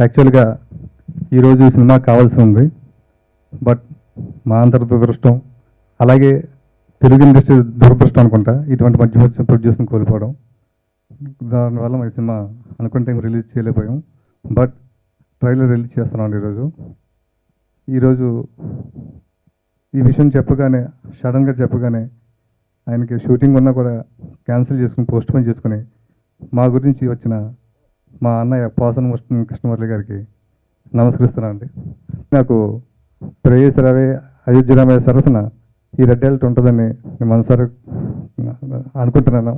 యాక్చువల్గా ఈరోజు ఈ సినిమా కావాల్సి ఉంది. బట్ మా అందరి దురదృష్టం, అలాగే తెలుగు ఇండస్ట్రీ దురదృష్టం అనుకుంటా, ఇటువంటి మంచి ప్రొడ్యూస్ని కోల్పోవడం. దానివల్ల మా సినిమా అనుకున్న టైం రిలీజ్ చేయలేకపోయాం. బట్ ట్రైలర్ రిలీజ్ చేస్తున్నాం ఈరోజు ఈ విషయం చెప్పగానే, సడన్గా చెప్పగానే ఆయనకి షూటింగ్ ఉన్నా కూడా క్యాన్సిల్ చేసుకుని, పోస్ట్ పోన్ చేసుకుని మా గురించి వచ్చిన మా అన్నయ్య పోసన కృష్ణమురళి గారికి నమస్కరిస్తున్నాను అండి. నాకు ప్రేయస్ రవే అయోధ్యరామయ్య సరసన ఈ రెడ్ హెల్ట్ ఉంటుందని నేను మనసారి అనుకుంటున్నాను.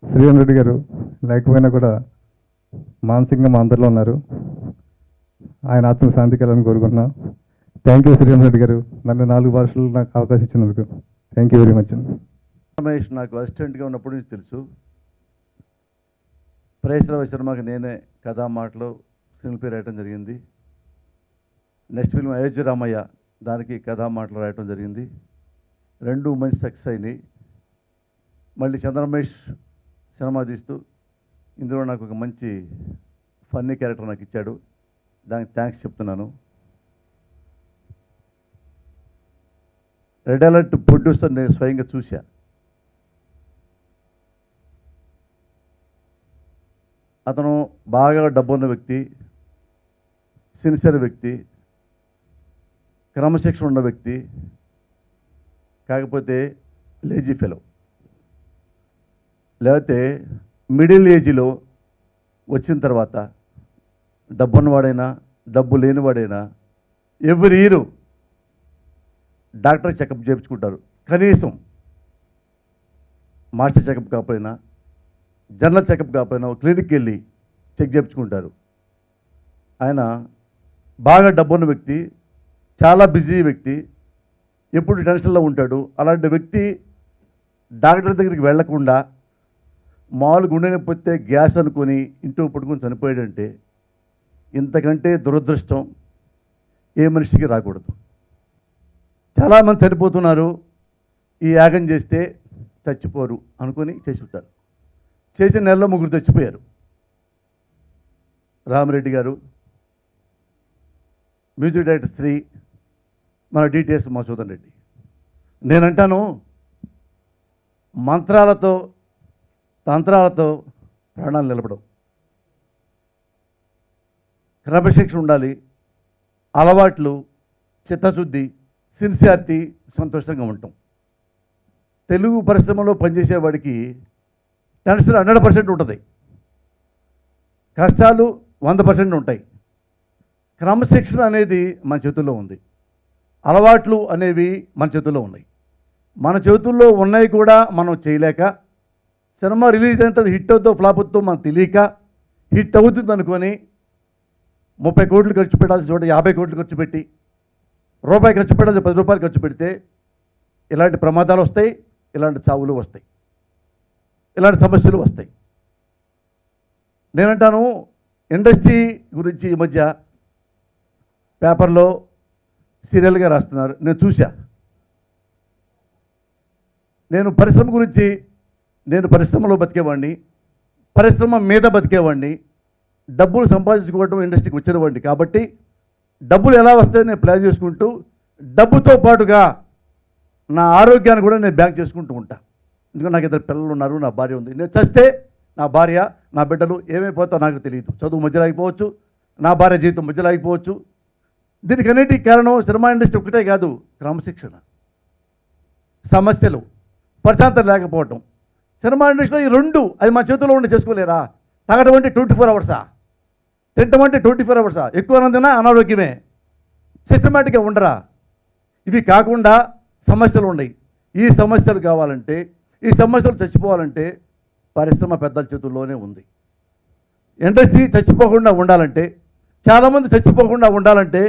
శ్రీరామ్ రెడ్డి గారు లేకపోయినా కూడా మానసికంగా మా అందరిలో ఉన్నారు. ఆయన ఆత్మ శాంతి కలని కోరుకుంటున్నాను. థ్యాంక్ యూ శ్రీరామ్ రెడ్డి గారు, నన్ను 4 భాషలు నాకు అవకాశం ఇచ్చినందుకు thank you very much. Ramesh నాకు అసిస్టెంట్గా ఉన్నప్పటి నుంచి తెలుసు. ప్రేయస్ రవి శర్మకి నేనే కథా మాటలు స్క్రీన్ ప్లే రాయటం జరిగింది. నెక్స్ట్ ఫిల్మ్ అయోధ్య రామయ్య, దానికి కథా మాటలు రాయటం జరిగింది. 2 మంచి సక్సెస్ అయినాయి. మళ్ళీ చంద్రమేష్ సినిమా తీస్తూ ఇందులో నాకు ఒక మంచి ఫన్నీ క్యారెక్టర్ నాకు ఇచ్చాడు. దానికి థ్యాంక్స్ చెప్తున్నాను. రెడ్ అలర్ట్ ప్రొడ్యూసర్ నేను స్వయంగా చూశా. అతను బాగా డబ్బున్న వ్యక్తి, సిన్సియర్ వ్యక్తి, క్రమశిక్షణ ఉన్న వ్యక్తి, కాకపోతే లేజీ ఫెలో. లేకపోతే మిడిల్ ఏజ్లో వచ్చిన తర్వాత డబ్బున్నవాడైనా డబ్బు లేనివాడైనా ఎవ్రీ ఇయర్ డాక్టర్ చెకప్ చేయించుకుంటారు. కనీసం మాస్టర్ చెకప్ కాకపోయినా, జనరల్ చెకప్ కాకపోయినా క్లినిక్కి వెళ్ళి చెక్ చేయించుకుంటారు. ఆయన బాగా డబ్బున్న వ్యక్తి, చాలా బిజీ వ్యక్తి, ఎప్పుడు టెన్షన్లో ఉంటాడు. అలాంటి వ్యక్తి డాక్టర్ దగ్గరికి వెళ్లకుండా మామూలు గుండె నొప్పి వస్తే గ్యాస్ అనుకొని ఇంట్లో పడుకొని చనిపోయాడంటే ఇంతకంటే దురదృష్టం ఏ మనిషికి రాకూడదు. చాలామంది చనిపోతున్నారు, ఈ యాగం చేస్తే చచ్చిపోరు అనుకొని చేసి ఉంటారు. చేసిన నెలలో 3 చచ్చిపోయారు. రామిరెడ్డి గారు, మ్యూజిక్ డైరెక్టర్ శ్రీ, మన డిటిఎస్ మధుసూదన్ రెడ్డి. నేనంటాను, మంత్రాలతో తంత్రాలతో ప్రాణాలు నిలబడవు. క్రమశిక్షణ ఉండాలి, అలవాట్లు, చిత్తశుద్ధి, సిన్సియారిటీ, సంతోషంగా ఉంటాం. తెలుగు పరిశ్రమలో పనిచేసేవాడికి టెన్షన్ 100% ఉంటుంది, కష్టాలు 100% ఉంటాయి. క్రమశిక్షణ అనేది మన చేతుల్లో ఉంది, అలవాట్లు అనేవి మన చేతుల్లో ఉన్నాయి. మన చేతుల్లో ఉన్నాయి కూడా మనం చేయలేక, సినిమా రిలీజ్ అయిన తర్వాత హిట్ అవుతుందో ఫ్లాప్ అవుతుందో మనకు తెలియక, హిట్ అవుతుంది అనుకొని 30 కోట్లు ఖర్చు పెట్టాల్సిన చోట 50 కోట్లు ఖర్చు పెట్టి, రూపాయి ఖర్చు పెట్టాల్సి 10 రూపాయలు ఖర్చు పెడితే ఇలాంటి ప్రమాదాలు వస్తాయి, ఇలాంటి చావులు వస్తాయి, ఇలాంటి సమస్యలు వస్తాయి. నేనంటాను, ఇండస్ట్రీ గురించి ఈ మధ్య పేపర్లో సీరియల్గా రాస్తున్నారు, నేను చూసా. నేను పరిశ్రమ గురించి, నేను పరిశ్రమలో బతికేవాడిని, పరిశ్రమ మీద బతికేవాడిని, డబ్బులు సంపాదించుకోవడం ఇండస్ట్రీకి వచ్చినవాడిని. కాబట్టి డబ్బులు ఎలా వస్తాయని నేను ప్లాన్ చేసుకుంటూ, డబ్బుతో పాటుగా నా ఆరోగ్యాన్ని కూడా నేను బ్యాంక్ చేసుకుంటూ ఉంటా. ఎందుకంటే నాకు 2 పిల్లలు ఉన్నారు, నా భార్య ఉంది. నేను చస్తే నా భార్య, నా బిడ్డలు ఏమైపోతారో నాకు తెలియదు. చదువు మధ్యలో ఆగిపోవచ్చు, నా భార్య జీవితం మధ్యలో ఆగిపోవచ్చు. దీనికి అన్నిటికీ కారణం సినిమా ఇండస్ట్రీ ఒకటే కాదు, క్రమశిక్షణ, సమస్యలు, ప్రశాంతత లేకపోవటం. సినిమా ఇండస్ట్రీలో ఈ 2 అది మా చేతుల్లో ఉండి చేసుకోలేరా? తాగటం అంటే 24 అవర్సా, తినటం అంటే 24 అవర్సా, ఎక్కువ తిన్నా అనారోగ్యమే, సిస్టమేటిక్గా ఉండరా? ఇవి కాకుండా సమస్యలు ఉన్నాయి. ఈ సమస్యలు కావాలంటే, ఈ సమస్యలు చచ్చిపోవాలంటే పరిశ్రమ పెద్దల చేతుల్లోనే ఉంది. ఇండస్ట్రీ చచ్చిపోకుండా ఉండాలంటే, చాలామంది చచ్చిపోకుండా ఉండాలంటే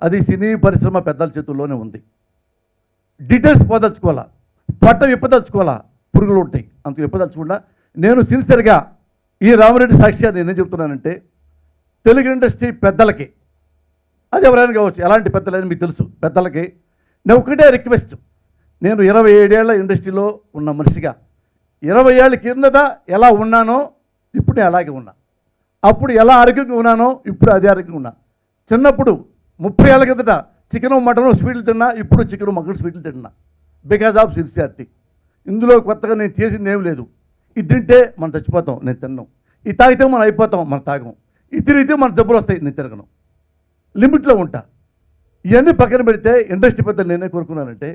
అది సినీ పరిశ్రమ పెద్దల చేతుల్లోనే ఉంది. డీటెయిల్స్ పోదలుచుకోవాలా, పట్ట విప్పదలుచుకోవాలా, పురుగులు ఉంటాయి, అంత విప్పదలుచుకుండా నేను సిన్సియర్గా ఈ రామిరెడ్డి సాక్షిగా నేనేం చెప్తున్నానంటే, తెలుగు ఇండస్ట్రీ పెద్దలకి, అది ఎవరైనా కావచ్చు, ఎలాంటి పెద్దలని మీకు తెలుసు, పెద్దలకి నేను ఒకటే రిక్వెస్ట్. నేను 27 ఏళ్ల ఇండస్ట్రీలో ఉన్న మనిషిగా 20 ఏళ్ళ కిందట ఎలా ఉన్నానో ఇప్పుడు నేను అలాగే ఉన్నా. అప్పుడు ఎలా ఆరోగ్యంగా ఉన్నానో ఇప్పుడు అదే ఆరోగ్యంగా ఉన్నా. చిన్నప్పుడు 30 ఏళ్ళ కిందట చికెను మటను స్వీట్లు తిన్నా, ఇప్పుడు చికెను మటన్ స్వీట్లు తిన్నా. Because of sincerity. ఇందులో కొత్తగా నేను చేసింది ఏం లేదు. ఇది తింటే మనం చచ్చిపోతాం, నేను తిన్నాం. ఇది తాగితే మనం అయిపోతాం, మనం తాగం. ఇది తిరిగితే మన జబ్బులు వస్తాయి, నేను తిరగను. లిమిట్లో ఉంటా. ఇవన్నీ పక్కన పెడితే ఇండస్ట్రీ పెద్ద నేనే కోరుకున్నానంటే,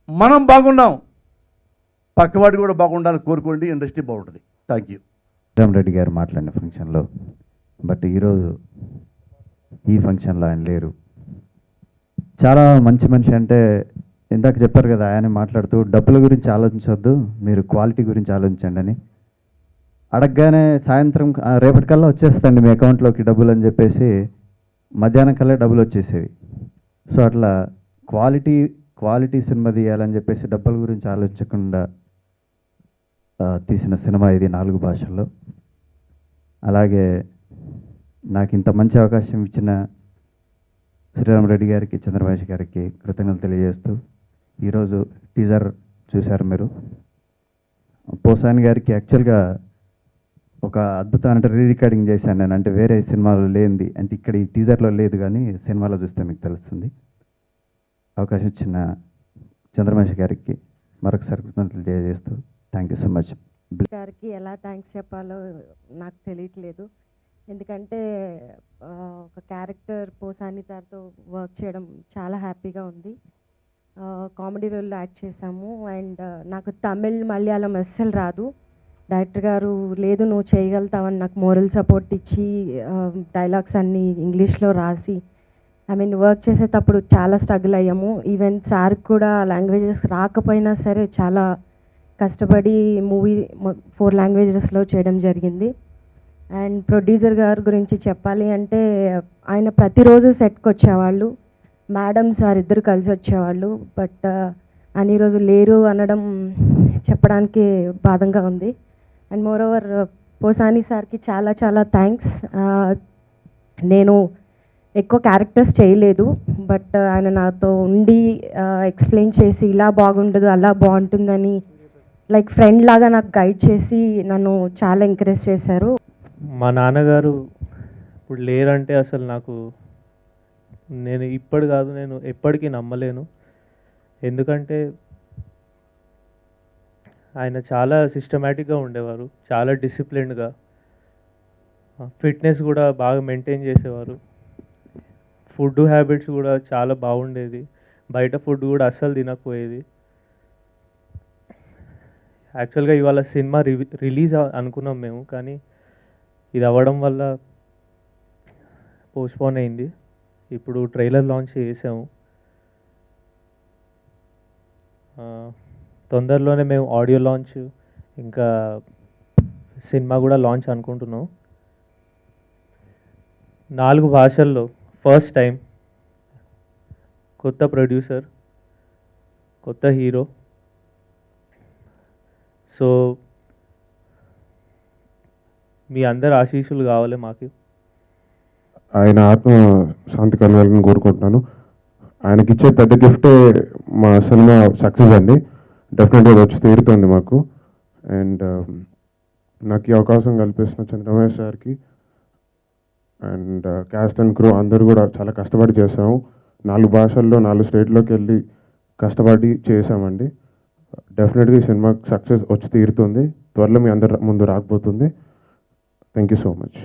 మనం బాగున్నాం, పక్కవాడు కూడా బాగుండాలని కోరుకోండి, ఇండస్ట్రీ బాగుంటుంది. Thank you. రామరెడ్డి గారు మాట్లాడిన ఫంక్షన్లో, బట్ ఈరోజు ఈ ఫంక్షన్లో ఆయన లేరు. చాలా మంచి మనిషి. అంటే ఇందాక చెప్పారు కదా, ఆయన మాట్లాడుతూ డబ్బుల గురించి ఆలోచించవద్దు, మీరు క్వాలిటీ గురించి ఆలోచించండి అని. అడగగానే సాయంత్రం రేపటికల్లా వచ్చేస్తండి మీ అకౌంట్లోకి డబ్బులు అని చెప్పేసి మధ్యాహ్నం కల్లా డబ్బులు వచ్చేసేవి. సో అట్లా క్వాలిటీ సినిమా తీయాలని చెప్పేసి డబ్బుల గురించి ఆలోచించకుండా తీసిన సినిమా ఇది 4 భాషల్లో. అలాగే నాకు ఇంత మంచి అవకాశం ఇచ్చిన శ్రీరామరెడ్డి గారికి, చంద్రమహేష్ గారికి కృతజ్ఞతలు తెలియజేస్తూ, ఈరోజు టీజర్ చూశారు మీరు. పోసాని గారికి యాక్చువల్గా ఒక అద్భుతం అంటే రీ రికార్డింగ్ చేశాను నేను. అంటే వేరే సినిమాలో లేనిది, అంటే ఇక్కడ ఈ టీజర్లో లేదు కానీ సినిమాలో చూస్తే మీకు తెలుస్తుంది. అవకాశం ఇచ్చిన చంద్రమహేష్ గారికి మరొకసారి కృతజ్ఞతలు తెలియజేస్తూ థ్యాంక్ యూ సో మచ్. గారికి ఎలా థ్యాంక్స్ చెప్పాలో నాకు తెలియట్లేదు. ఎందుకంటే ఒక క్యారెక్టర్ పోసాని గారితో వర్క్ చేయడం చాలా హ్యాపీగా ఉంది. కామెడీ రోల్లో యాక్ట్ చేశాము. అండ్ నాకు తమిళ్, మలయాళం అస్సలు రాదు. డైరెక్టర్ గారు లేదు నువ్వు చేయగలుగుతావని నాకు మోరల్ సపోర్ట్ ఇచ్చి డైలాగ్స్ అన్నీ ఇంగ్లీష్లో రాసి, వర్క్ చేసేటప్పుడు చాలా స్ట్రగుల్ అయ్యాము. ఈవెన్ సార్కి కూడా లాంగ్వేజెస్ రాకపోయినా సరే చాలా కష్టపడి మూవీ 4 లాంగ్వేజెస్లో చేయడం జరిగింది. అండ్ ప్రొడ్యూసర్ గారి గురించి చెప్పాలి అంటే, ఆయన ప్రతిరోజు సెట్కి వచ్చేవాళ్ళు. మేడం సార్ ఇద్దరు కలిసి వచ్చేవాళ్ళు. బట్ ఆయన ఈరోజు లేరు అనడం చెప్పడానికి బాధంగా ఉంది. అండ్ మోర్ ఓవర్ పోసాని సార్కి చాలా చాలా థ్యాంక్స్. నేను ఎక్కువ క్యారెక్టర్స్ చేయలేదు, బట్ ఆయన నాతో ఉండి ఎక్స్ప్లెయిన్ చేసి ఇలా బాగుండదు అలా బాగుంటుందని లైక్ ఫ్రెండ్ లాగా నాకు గైడ్ చేసి నన్ను చాలా ఎంకరేజ్ చేశారు. మా నాన్నగారు ఇప్పుడు లేరంటే అసలు నేను ఎప్పటికీ నమ్మలేను. ఎందుకంటే ఆయన చాలా సిస్టమేటిక్గా ఉండేవారు, చాలా డిసిప్లిన్డ్గా, ఫిట్నెస్ కూడా బాగా మెయింటైన్ చేసేవారు. ఫుడ్ హ్యాబిట్స్ కూడా చాలా బాగుండేది. బయట ఫుడ్ కూడా అస్సలు తినకపోయేది. యాక్చువల్గా ఇవాళ సినిమా రిలీజ్ అనుకున్నాం మేము, కానీ ఇది అవ్వడం వల్ల పోస్ట్పోన్ అయింది. ఇప్పుడు ట్రైలర్ లాంచ్ చేసాము. తొందరలోనే మేము ఆడియో లాంచ్, ఇంకా సినిమా కూడా లాంచ్ అనుకుంటున్నాం. 4 భాషల్లో ఫస్ట్ టైం, కొత్త ప్రొడ్యూసర్, కొత్త హీరో. సో మీ అందరి ఆశీస్సులు కావాలి మాకు. ఆయన ఆత్మ శాంతి కలగాలని కోరుకుంటున్నాను. ఆయనకి ఇచ్చే పెద్ద గిఫ్టే మా సినిమా సక్సెస్ అండి. డెఫినెట్గా వచ్చి తీరుతుంది మాకు. అండ్ నాకు ఈ అవకాశం కల్పిస్తున్న చంద్రమహేష్ గారికి అండ్ క్యాస్ట్ అండ్ క్రూ అందరూ కూడా చాలా కష్టపడి చేసాము. 4 భాషల్లో 4 స్టేట్లోకి వెళ్ళి కష్టపడి చేసామండి. డెఫినెట్గా ఈ సినిమా సక్సెస్ వచ్చి తీరుతుంది. త్వరలో మీ అందరి ముందు రాకపోతుంది. Thank you so much.